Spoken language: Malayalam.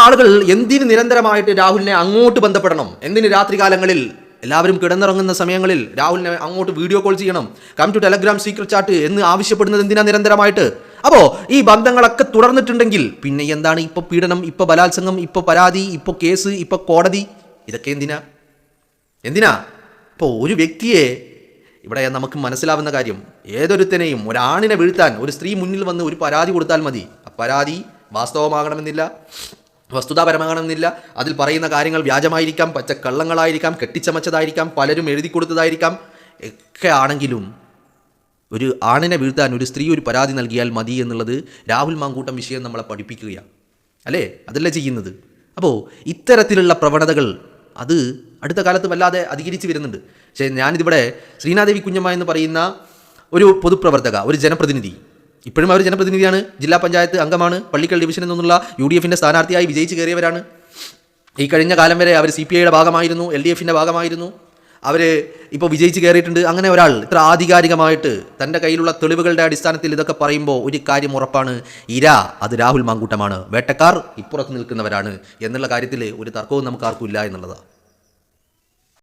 ആളുകൾ എന്തിന് നിരന്തരമായിട്ട് രാഹുലിനെ അങ്ങോട്ട് ബന്ധപ്പെടണം? എന്തിന് രാത്രികാലങ്ങളിൽ എല്ലാവരും കിടന്നിറങ്ങുന്ന സമയങ്ങളിൽ രാഹുലിനെ അങ്ങോട്ട് വീഡിയോ കോൾ ചെയ്യണം, come to Telegram secret chat എന്ന് ആവശ്യപ്പെടുന്നത് എന്തിനാ നിരന്തരമായിട്ട്? അപ്പോൾ ഈ ബന്ധങ്ങളൊക്കെ തുടർന്നിട്ടുണ്ടെങ്കിൽ പിന്നെ എന്താണ് ഇപ്പോൾ പീഡനം, ഇപ്പോൾ ബലാത്സംഗം, ഇപ്പോൾ പരാതി, ഇപ്പോൾ കേസ്, ഇപ്പോൾ കോടതി? ഇതൊക്കെ എന്തിനാ? ഇപ്പോൾ ഒരു വ്യക്തിയെ ഇവിടെ നമുക്ക് മനസ്സിലാവുന്ന കാര്യം, ഏതൊരുത്തനെയും ഒരാണിനെ വീഴ്ത്താൻ ഒരു സ്ത്രീ മുന്നിൽ വന്ന് ഒരു പരാതി കൊടുത്താൽ മതി. ആ പരാതി വാസ്തവമാകണമെന്നില്ല, വസ്തുതാപരമാകണമെന്നില്ല. അതിൽ പറയുന്ന കാര്യങ്ങൾ വ്യാജമായിരിക്കാം, പച്ചക്കള്ളങ്ങളായിരിക്കാം, കെട്ടിച്ചമച്ചതായിരിക്കാം, പലരും എഴുതി കൊടുത്തതായിരിക്കാം. ഒക്കെ ആണെങ്കിലും ഒരു ആണിനെ വീഴ്ത്താൻ ഒരു സ്ത്രീ ഒരു പരാതി നൽകിയാൽ മതി എന്നുള്ളത് രാഹുൽ മാങ്കൂട്ടം വിഷയം നമ്മളെ പഠിപ്പിക്കുകയാണ്, അല്ലേ? അതല്ലേ ചെയ്യുന്നത്. അപ്പോൾ ഇത്തരത്തിലുള്ള പ്രവണതകൾ അത് അടുത്ത കാലത്ത് വല്ലാതെ അധികരിച്ച് വരുന്നുണ്ട്. പക്ഷേ ഞാനിതിവിടെ ശ്രീനാദേവി കുഞ്ഞമ്മ എന്ന് പറയുന്ന ഒരു പൊതുപ്രവർത്തക, ഒരു ജനപ്രതിനിധി, ഇപ്പോഴും അവർ ജനപ്രതിനിധിയാണ്, ജില്ലാ പഞ്ചായത്ത് അംഗമാണ്, പള്ളിക്കൽ ഡിവിഷനിൽ നിന്നുള്ള UDFൻ്റെ സ്ഥാനാർത്ഥിയായി വിജയിച്ച് കയറിയവരാണ്. ഈ കഴിഞ്ഞ കാലം വരെ അവർ CPIയുടെ ഭാഗമായിരുന്നു, LDFൻ്റെ ഭാഗമായിരുന്നു. അവർ ഇപ്പോൾ വിജയിച്ച് കയറിയിട്ടുണ്ട്. അങ്ങനെ ഒരാൾ ഇത്ര ആധികാരികമായിട്ട് തൻ്റെ കയ്യിലുള്ള തെളിവുകളുടെ അടിസ്ഥാനത്തിൽ ഇതൊക്കെ പറയുമ്പോൾ ഒരു കാര്യം ഉറപ്പാണ്, ഇര അത് രാഹുൽ മാങ്കൂട്ടമാണ്, വേട്ടക്കാർ ഇപ്പുറത്ത് നിൽക്കുന്നവരാണ് എന്നുള്ള കാര്യത്തിൽ ഒരു തർക്കവും നമുക്ക് ആർക്കും ഇല്ല എന്നുള്ളതാണ്.